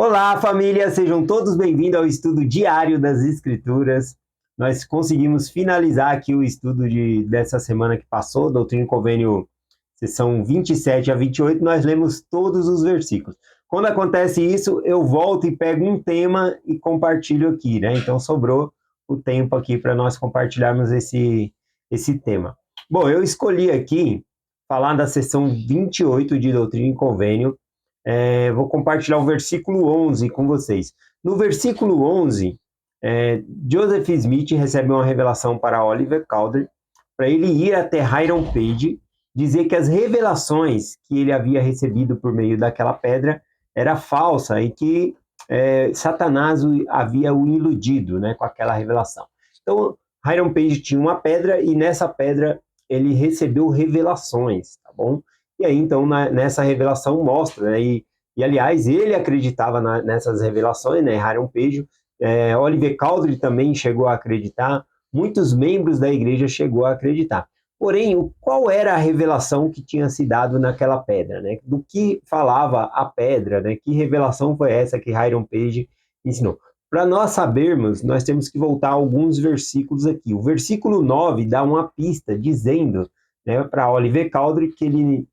Olá, família! Sejam todos bem-vindos ao estudo diário das Escrituras. Nós conseguimos finalizar aqui o estudo dessa semana que passou, Doutrina e Convênio, sessão 27 a 28, nós lemos todos os versículos. Quando acontece isso, eu volto e pego um tema e compartilho aqui, né? Então, sobrou o tempo aqui para nós compartilharmos esse tema. Bom, eu escolhi aqui falar da sessão 28 de Doutrina e Convênio. Vou compartilhar o versículo 11 com vocês. No versículo 11, Joseph Smith recebe uma revelação para Oliver Cowdery, para ele ir até Hiram Page, dizer que as revelações que ele havia recebido por meio daquela pedra era falsa e que Satanás havia o iludido, né, com aquela revelação. Então, Hiram Page tinha uma pedra e nessa pedra ele recebeu revelações, tá bom? E aí, então, nessa revelação mostra, né? E aliás, ele acreditava nessas revelações, né? Hiram Page, Oliver Cowdery também chegou a acreditar, muitos membros da igreja chegou a acreditar. Porém, qual era a revelação que tinha se dado naquela pedra, né? Do que falava a pedra, né? Que revelação foi essa que Hiram Page ensinou? Para nós sabermos, nós temos que voltar a alguns versículos aqui. O versículo 9 dá uma pista dizendo, né, para Oliver Cowdery que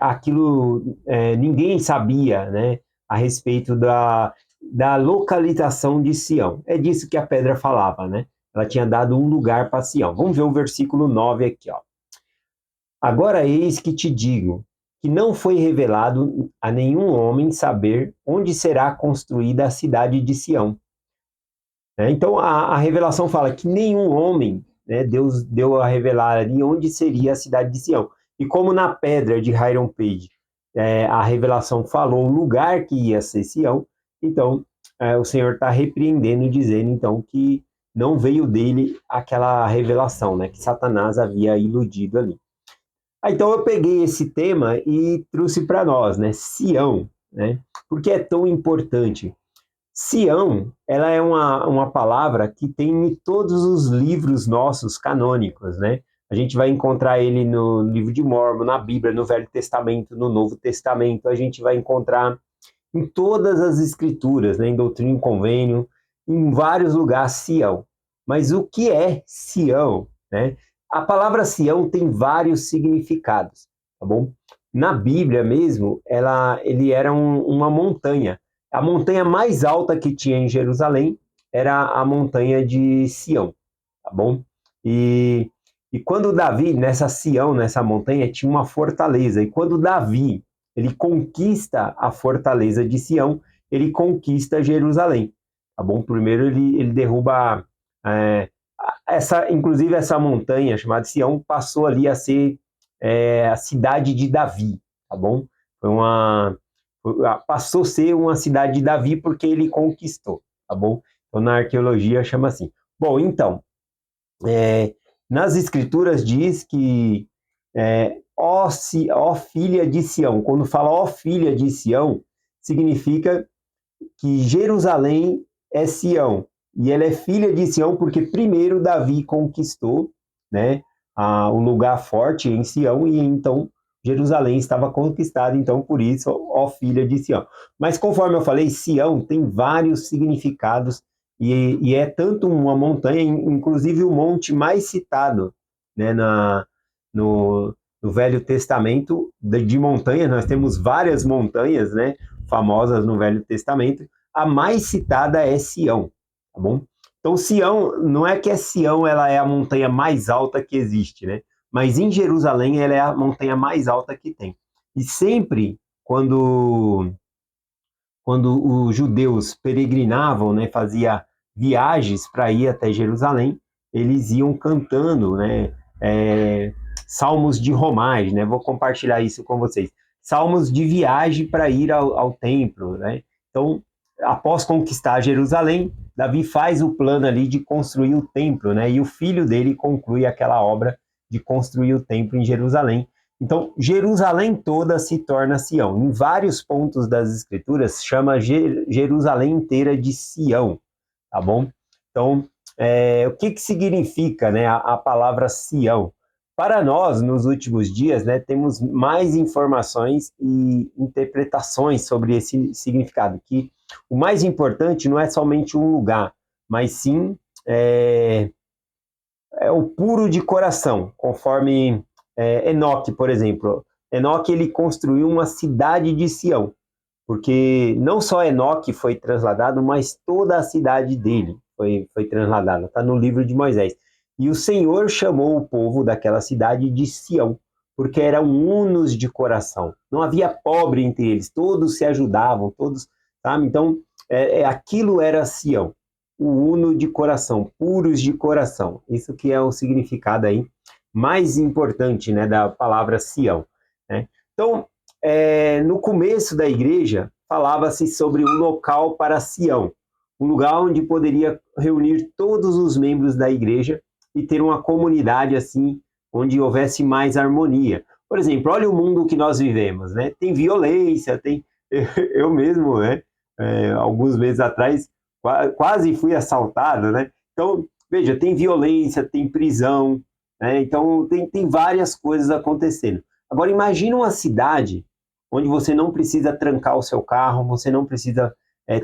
aquilo ninguém sabia, né, a respeito da localização de Sião. É disso que a pedra falava, né? Ela tinha dado um lugar para Sião. Vamos ver o versículo 9 aqui, ó. Agora eis que te digo que não foi revelado a nenhum homem saber onde será construída a cidade de Sião. Então a revelação fala que nenhum homem, né, Deus deu a revelar ali onde seria a cidade de Sião. E como na pedra de Hiram Page a revelação falou o lugar que ia ser Sião, então o Senhor está repreendendo, dizendo então que não veio dele aquela revelação, né, que Satanás havia iludido ali. Então eu peguei esse tema e trouxe para nós, né, Sião, né, porque é tão importante. Sião, ela é uma palavra que tem em todos os livros nossos canônicos, né? A gente vai encontrar ele no livro de Mórmon, na Bíblia, no Velho Testamento, no Novo Testamento, a gente vai encontrar em todas as escrituras, né? Em Doutrina e Convênio, em vários lugares, Sião. Mas o que é Sião, né? A palavra Sião tem vários significados, tá bom? Na Bíblia mesmo, ele era uma montanha. A montanha mais alta que tinha em Jerusalém era a montanha de Sião, tá bom? E quando Davi, nessa Sião, nessa montanha, tinha uma fortaleza. E quando Davi, ele conquista a fortaleza de Sião, ele conquista Jerusalém, tá bom? Primeiro ele derruba inclusive essa montanha chamada Sião passou ali a ser a cidade de Davi, tá bom? Passou a ser uma cidade de Davi porque ele conquistou, tá bom? Então na arqueologia chama assim. Bom, então, nas escrituras diz que ó filha de Sião, quando fala ó filha de Sião, significa que Jerusalém é Sião, e ela é filha de Sião porque primeiro Davi conquistou, né, o lugar forte em Sião, e então Jerusalém estava conquistada, então por isso, ó filha de Sião. Mas conforme eu falei, Sião tem vários significados, e é tanto uma montanha, inclusive o monte mais citado, né, no Velho Testamento de montanha, nós temos várias montanhas, né, famosas no Velho Testamento, a mais citada é Sião, tá bom? Então Sião, não é que Sião ela é a montanha mais alta que existe, né? Mas em Jerusalém ela é a montanha mais alta que tem. E sempre quando os judeus peregrinavam, né, fazia viagens para ir até Jerusalém, eles iam cantando, né, salmos de romagem, né? Vou compartilhar isso com vocês. Salmos de viagem para ir ao templo, né? Então, após conquistar Jerusalém, Davi faz o plano ali de construir o templo, né? E o filho dele conclui aquela obra de construir o templo em Jerusalém. Então, Jerusalém toda se torna Sião. Em vários pontos das escrituras, chama Jerusalém inteira de Sião, tá bom? Então, o que significa, né, a palavra Sião? Para nós, nos últimos dias, né, temos mais informações e interpretações sobre esse significado, que o mais importante não é somente um lugar, mas sim o puro de coração, conforme Enoque, por exemplo. Enoque, ele construiu uma cidade de Sião, porque não só Enoque foi trasladado, mas toda a cidade dele foi trasladada. Está no livro de Moisés. E o Senhor chamou o povo daquela cidade de Sião, porque eram unos de coração. Não havia pobre entre eles, todos se ajudavam, todos, sabe? Então, aquilo era Sião, o uno de coração, puros de coração. Isso que é o significado aí mais importante, né, da palavra Sião, né? Então, no começo da igreja, falava-se sobre um local para Sião, um lugar onde poderia reunir todos os membros da igreja e ter uma comunidade assim, onde houvesse mais harmonia. Por exemplo, olha o mundo que nós vivemos, né? Tem violência, tem... Eu mesmo, né? Alguns meses atrás, quase fui assaltado, né? Então, veja, tem violência, tem prisão, né? Então, tem várias coisas acontecendo. Agora, imagina uma cidade onde você não precisa trancar o seu carro, você não precisa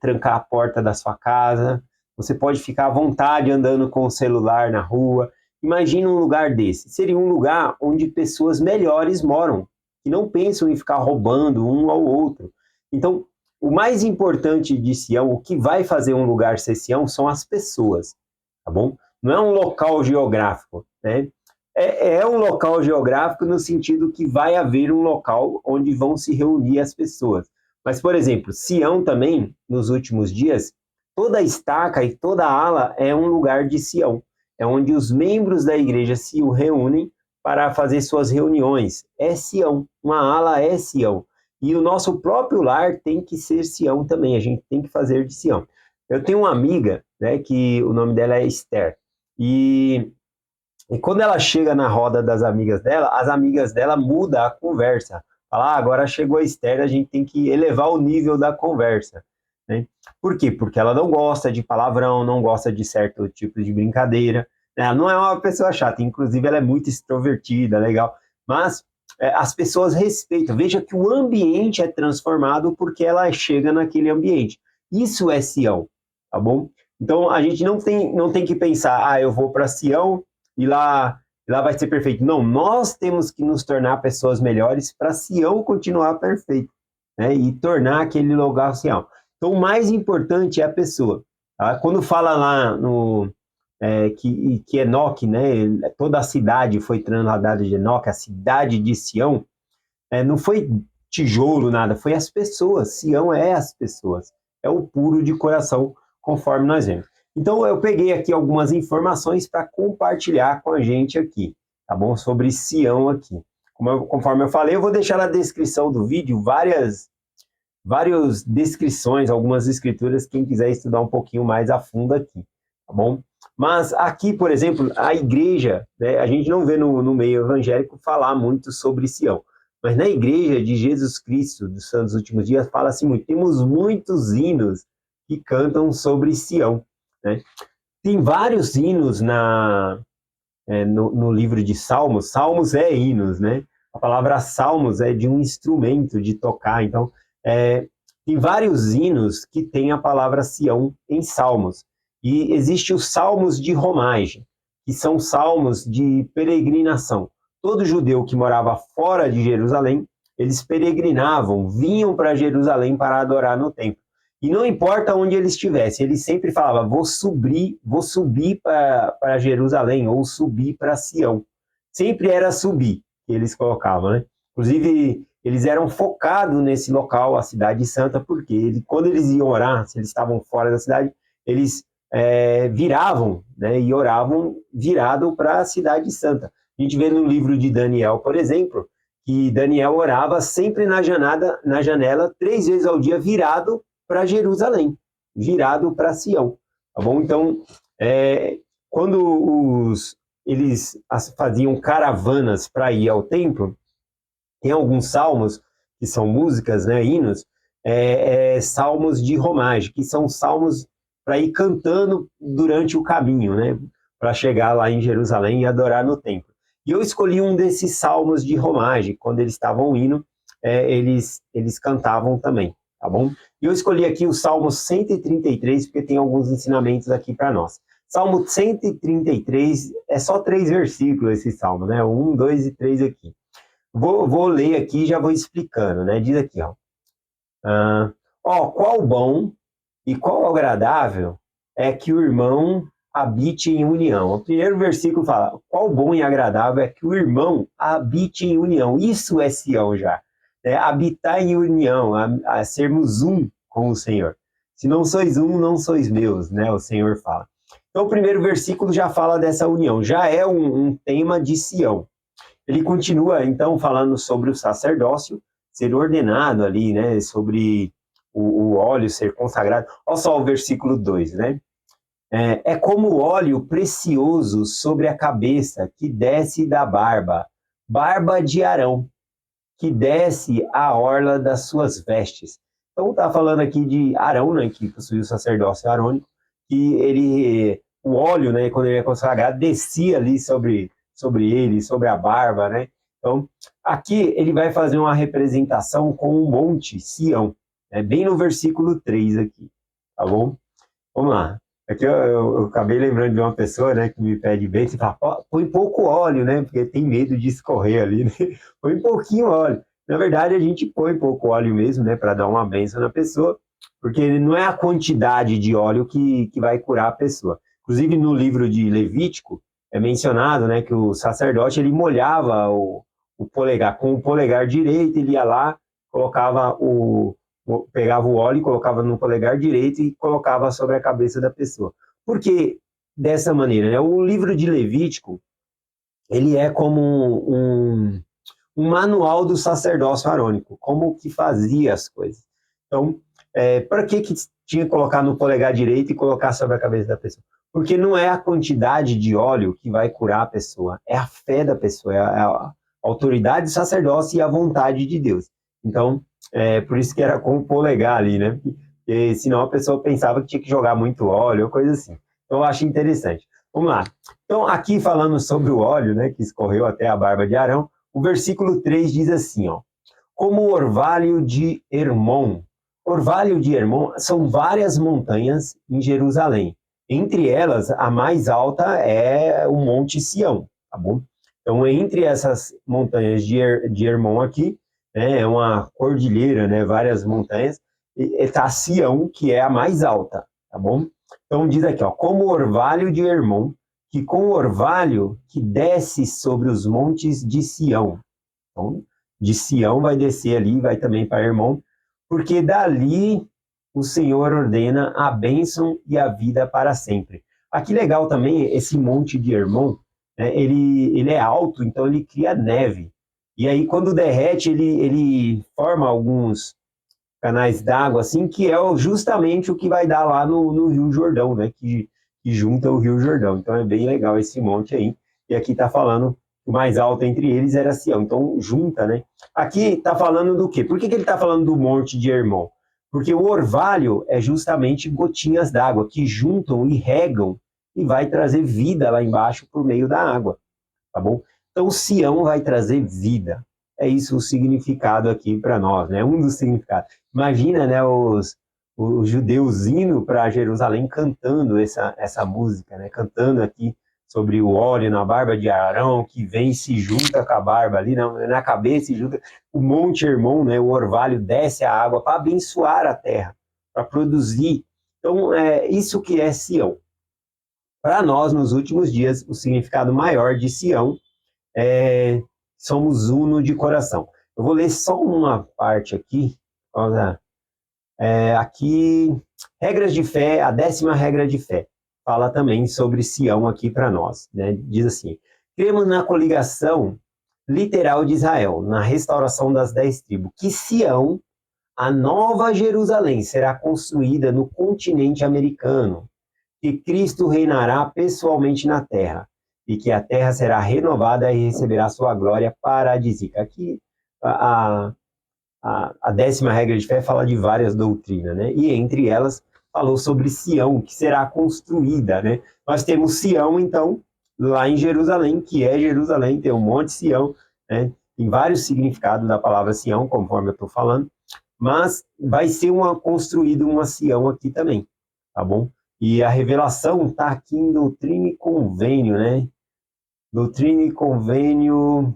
trancar a porta da sua casa, você pode ficar à vontade andando com o celular na rua. Imagina um lugar desse. Seria um lugar onde pessoas melhores moram, que não pensam em ficar roubando um ao outro. Então, o mais importante de Sião, o que vai fazer um lugar ser Sião, são as pessoas, tá bom? Não é um local geográfico, né? É um local geográfico no sentido que vai haver um local onde vão se reunir as pessoas. Mas, por exemplo, Sião também, nos últimos dias, toda estaca e toda ala é um lugar de Sião. É onde os membros da igreja se reúnem para fazer suas reuniões. É Sião, uma ala é Sião. E o nosso próprio lar tem que ser Sião também, a gente tem que fazer de Sião. Eu tenho uma amiga, né, que o nome dela é Esther, e quando ela chega na roda das amigas dela, as amigas dela mudam a conversa. Fala, agora chegou a Esther, a gente tem que elevar o nível da conversa, né? Por quê? Porque ela não gosta de palavrão, não gosta de certo tipo de brincadeira. Ela não é uma pessoa chata, inclusive ela é muito extrovertida, legal. Mas as pessoas respeitam. Veja que o ambiente é transformado porque ela chega naquele ambiente. Isso é Sião, tá bom? Então a gente não tem que pensar, eu vou para Sião e lá vai ser perfeito. Não, nós temos que nos tornar pessoas melhores para Sião continuar perfeito, né? E tornar aquele lugar Sião. Então, o mais importante é a pessoa. Tá? Quando fala lá que Enoque, né? Toda a cidade foi trasladada de Enoque, a cidade de Sião, não foi tijolo, nada, foi as pessoas. Sião é as pessoas. É o puro de coração, conforme nós vemos. Então, eu peguei aqui algumas informações para compartilhar com a gente aqui, tá bom? Sobre Sião aqui. Conforme eu falei, eu vou deixar na descrição do vídeo várias descrições, algumas escrituras, quem quiser estudar um pouquinho mais a fundo aqui, tá bom? Mas aqui, por exemplo, a igreja, né, a gente não vê no meio evangélico falar muito sobre Sião, mas na igreja de Jesus Cristo dos Santos Últimos Dias fala-se muito. Temos muitos hinos que cantam sobre Sião, né? Tem vários hinos no livro de Salmos. Salmos é hinos, né? A palavra salmos é de um instrumento de tocar. Então, tem vários hinos que tem a palavra Sião em salmos. E existe os salmos de romagem, que são salmos de peregrinação. Todo judeu que morava fora de Jerusalém, eles peregrinavam, vinham para Jerusalém para adorar no templo. E não importa onde eles estivessem, ele sempre falava, vou subir para Jerusalém, ou subir para Sião. Sempre era subir que eles colocavam, né? Inclusive, eles eram focados nesse local, a cidade santa, porque quando eles iam orar, se eles estavam fora da cidade, eles viravam, né? E oravam virado para a cidade santa. A gente vê no livro de Daniel, por exemplo, que Daniel orava sempre na janela 3 vezes ao dia, virado para Jerusalém, virado para Sião, tá bom? Então, quando eles faziam caravanas para ir ao templo, tem alguns salmos, que são músicas, né, hinos, salmos de romagem, que são salmos para ir cantando durante o caminho, né, para chegar lá em Jerusalém e adorar no templo. E eu escolhi um desses salmos de romagem, quando eles estavam indo, eles cantavam também. tá bom? E eu escolhi aqui o Salmo 133, porque tem alguns ensinamentos aqui para nós. Salmo 133, é só 3 versículos esse salmo, né? 1, 2 e 3 aqui. Vou ler aqui e já vou explicando, né? Diz aqui, ó. Qual bom e qual agradável é que o irmão habite em união. O primeiro versículo fala, qual bom e agradável é que o irmão habite em união. Isso é Sião já. Habitar em união, a sermos um com o Senhor. Se não sois um, não sois meus, né? O Senhor fala. Então, o primeiro versículo já fala dessa união, já é um tema de Sião. Ele continua, então, falando sobre o sacerdócio ser ordenado ali, né? Sobre o óleo ser consagrado. Olha só o versículo 2, né? É como óleo precioso sobre a cabeça que desce da barba de Arão, que desce a orla das suas vestes. Então, está falando aqui de Arão, né? Que possuía o sacerdócio arônico, que o óleo, né, quando ele é consagrado, descia ali sobre ele, sobre a barba, né? Então, aqui ele vai fazer uma representação com o monte Sião, bem no versículo 3 aqui, tá bom? Vamos lá. Aqui eu acabei lembrando de uma pessoa, né, que me pede bênção e fala, põe pouco óleo, né, porque tem medo de escorrer ali, né? Põe pouquinho óleo. Na verdade, a gente põe pouco óleo mesmo, né, para dar uma bênção na pessoa, porque não é a quantidade de óleo que vai curar a pessoa. Inclusive, no livro de Levítico, é mencionado, né, que o sacerdote, ele molhava o polegar, com o polegar direito, ele ia lá, pegava o óleo e colocava no polegar direito e colocava sobre a cabeça da pessoa. Por que dessa maneira? Né? O livro de Levítico, ele é como um manual do sacerdócio arônico, como que fazia as coisas. Então, para que tinha que colocar no polegar direito e colocar sobre a cabeça da pessoa? Porque não é a quantidade de óleo que vai curar a pessoa, é a fé da pessoa, é a autoridade do sacerdócio e a vontade de Deus. Então, por isso que era com o polegar ali, né? Porque senão a pessoa pensava que tinha que jogar muito óleo ou coisa assim. Então, eu acho interessante. Vamos lá. Então, aqui falando sobre o óleo, né, que escorreu até a barba de Arão, o versículo 3 diz assim, ó, como o orvalho de Hermon. Orvalho de Hermon são várias montanhas em Jerusalém. Entre elas, a mais alta é o Monte Sião, tá bom? Então, entre essas montanhas de Hermon aqui, né, é uma cordilheira, né, várias montanhas, e está Sião, que é a mais alta, tá bom? Então, diz aqui, ó, como o orvalho de Hermon, que com o orvalho que desce sobre os montes de Sião. Então, de Sião vai descer ali, vai também para Hermon, porque dali o Senhor ordena a bênção e a vida para sempre. Aqui legal também, esse monte de Hermon, né, ele é alto, então ele cria neve. E aí, quando derrete, ele forma alguns canais d'água, assim, que é justamente o que vai dar lá no Rio Jordão, né? Que junta o Rio Jordão. Então é bem legal esse monte aí. E aqui está falando o mais alto entre eles era Sião. Então junta, né? Aqui está falando do quê? Por que ele está falando do monte de Hermon? Porque o orvalho é justamente gotinhas d'água que juntam e regam e vai trazer vida lá embaixo por meio da água, tá bom? Então Sião vai trazer vida. É isso o significado aqui para nós, né? Um dos significados. Imagina, né, os judeus indo para Jerusalém cantando essa música, né? Cantando aqui sobre o óleo na barba de Arão, que vem e se junta com a barba ali, na cabeça e junta. O Monte Hermon, né, o orvalho desce a água para abençoar a terra, para produzir. Então, é isso que é Sião. Para nós, nos últimos dias, o significado maior de Sião somos uno de coração. Eu vou ler só uma parte aqui. Aqui, regras de fé, a 10ª regra de fé. Fala também sobre Sião aqui para nós. Né? Diz assim, cremos na coligação literal de Israel, na restauração das 10 tribos, que Sião, a nova Jerusalém, será construída no continente americano, que Cristo reinará pessoalmente na terra, e que a terra será renovada e receberá sua glória paradisíaca. Aqui, a 10ª regra de fé fala de várias doutrinas, né? E entre elas, falou sobre Sião, que será construída, né? Nós temos Sião, então, lá em Jerusalém, que é Jerusalém, tem o Monte Sião, né? Tem vários significados da palavra Sião, conforme eu estou falando. mas vai ser construído uma Sião aqui também, tá bom? E a revelação está aqui em Doutrina e Convênio, né? Doutrina e Convênio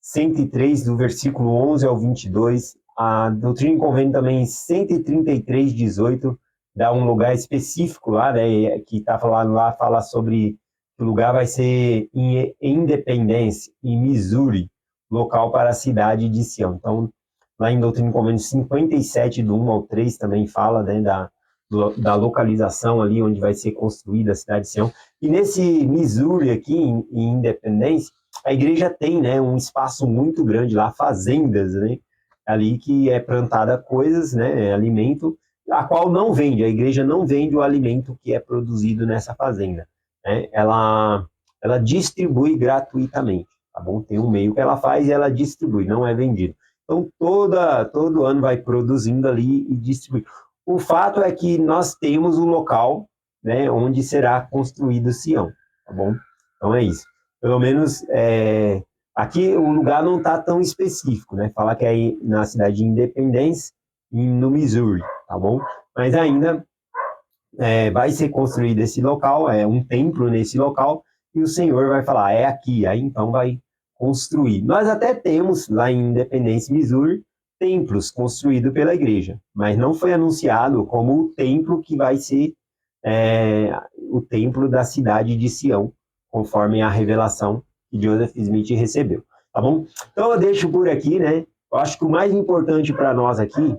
103, do versículo 11 ao 22. A Doutrina e Convênio também 133, 18, dá um lugar específico lá, né? Que está falando lá, fala sobre que o lugar vai ser em Independência, em Missouri, local para a cidade de Sião. Então, lá em Doutrina e Convênio 57, do 1 ao 3, também fala, né, da localização ali onde vai ser construída a cidade de Sião. E nesse Missouri aqui, em Independência, a igreja tem, né, um espaço muito grande lá, fazendas, né, ali que é plantada coisas, né, alimento, a qual não vende, a igreja não vende o alimento que é produzido nessa fazenda, né, ela distribui gratuitamente, tá bom? Tem um meio que ela faz e ela distribui, não é vendido. Então, todo ano vai produzindo ali e distribui. O fato é que nós temos um local, né, onde será construído Sião, tá bom? Então é isso. Pelo menos aqui o lugar não está tão específico, né? Fala que é na cidade de Independence, no Missouri, tá bom? Mas ainda vai ser construído esse local, um templo nesse local, e o Senhor vai falar, é aqui, aí então vai construir. Nós até temos lá em Independence, Missouri, templos construídos pela igreja, mas não foi anunciado como o templo que vai ser o templo da cidade de Sião, conforme a revelação que Joseph Smith recebeu, tá bom? Então eu deixo por aqui, né? Eu acho que o mais importante para nós aqui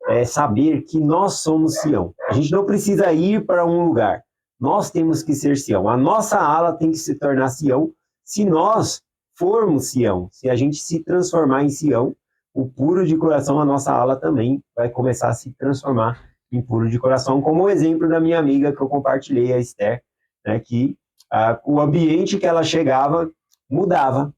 é saber que nós somos Sião. A gente não precisa ir para um lugar. Nós temos que ser Sião. A nossa ala tem que se tornar Sião se nós formos Sião. Se a gente se transformar em Sião, o puro de coração, a nossa ala também vai começar a se transformar em puro de coração, como o exemplo da minha amiga que eu compartilhei, a Esther, né, que o ambiente que ela chegava mudava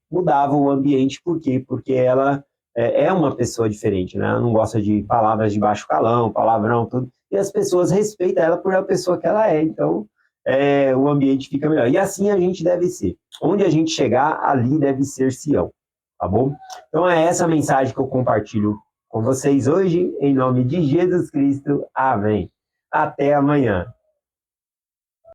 o ambiente. Por quê? Porque ela é uma pessoa diferente, né? Ela não gosta de palavras de baixo calão, palavrão, tudo. E as pessoas respeitam ela por a pessoa que ela é. Então, o ambiente fica melhor. E assim a gente deve ser. Onde a gente chegar, ali deve ser Sião, tá bom? Então, é essa a mensagem que eu compartilho com vocês hoje, em nome de Jesus Cristo. Amém. Até amanhã.